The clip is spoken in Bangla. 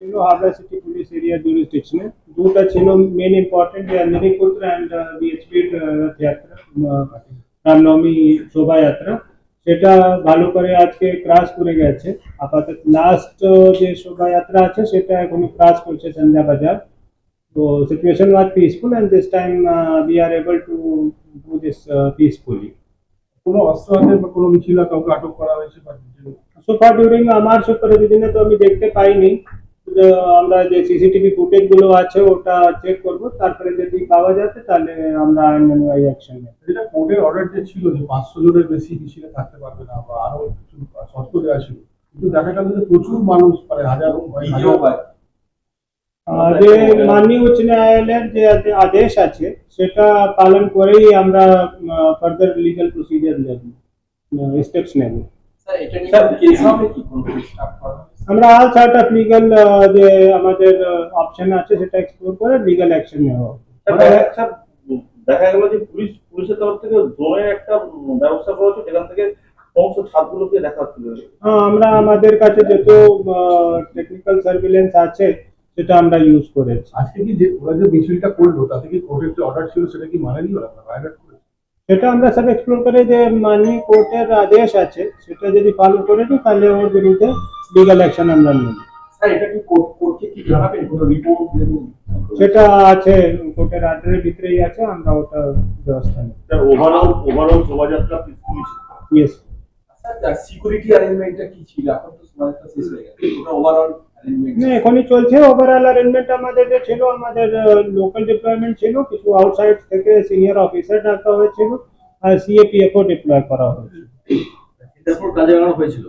ছিল হাবড়া সিটি পুলিশ এরিয়া জুরিসডিকশনে দুটা ছিল মেন ইম্পর্টেন্ট যে अंजनी पुत्र एंड बीएचपी रथ यात्रा রামনবমী শোভাযাত্রা সেটা ভালো করে আজকে ক্রাস করে গেছে আপাতত লাস্ট যে শোভাযাত্রা আছে সেটা এখনো ক্রাস করছে সন্ধ্যা বাজার তো situation was peaceful and this time we are able to do this peacefully কোনো অস্ত্র আছে বা কোনো মিছিল কাউকে আটক করা হয়েছে বা so far during আমার সুপারভিশনে তো আমি দেখতে পাইনি আমরা যে সিসিটিভি ফুটেজ গুলো আছে ওটা চেক করব তারপরে যদি পাওয়া যাবে তাহলে আমরা আইনানুয়ারি অ্যাকশন নেব যেটা কোর্টের অর্ডার যে ছিল যে 500 জনের বেশি মিছিলে থাকতে পারবে না বা আরো কিছু শর্ত দেওয়া ছিল কিন্তু দেখা গেল যে প্রচুর মানুষ মানে হাজার যে মাননীয় উচ্চ ন্যায়ালয়ের যে আদেশ আছে সেটা পালন করেই আমরা ফার্দার লিগ্যাল প্রসিজার নেব স্টেপস নেব আমরা অল সর্ট অফ লিগ্যাল যে আমাদের অপশন আছে সেটা এক্সপ্লোর করে লিগ্যাল অ্যাকশন নেব দেখা গেল যে পুলিশের তরফ থেকে ড্রোনের একটা ব্যবস্থা করা হচ্ছে যেখান থেকে সমস্ত ছাদগুলোকে দেখা হচ্ছিল আমরা আমাদের কাছে যত টেকনিক্যাল সার্ভিলেন্স আছে সেটা আমরা ইউজ করেছি আজকে কি যে ওরা যে মিছিলটা করলো তাতে কি কোর্টের যে অর্ডার ছিল সেটা কি মানেনি ওরা ভায়োলেট করেছে সেটা আমরা সব এক্সপ্লোর করে যে মাননীয় কোর্টের আদেশ আছে সেটা যদি ফলো করে দিই তাহলে ওর বিরুদ্ধে লিগ্যাল অ্যাকশন আমরা নেব স্যার এটা কি কোর্টকে কি জানাবেন কোনো রিপোর্ট দেবেন সেটা আছে কোর্টের আর্ডারের ভিতরেই আছে আমরা ওটা ব্যবস্থা নেব স্যার ওভারঅল শোভাযাত্রা পিসফুলি ইয়েস স্যার সিকিউরিটি অ্যারেঞ্জমেন্টটা কি ছিল এখন তো শোভাযাত্রা শেষ হয়ে গেছে ওটা ওভারঅল অ্যারেঞ্জমেন্ট না এখনই চলছে ওভারঅল অ্যারেঞ্জমেন্ট আমাদের যে ছিল আমাদের লোকাল ডিপ্লয়মেন্ট ছিল কিছু আউটসাইড থেকে সিনিয়র অফিসার ডাকা হয়েছিল আর সিএপিএফও ডিপ্লয় করা হয়েছিল তারপর কাজে লাগানো হয়েছিল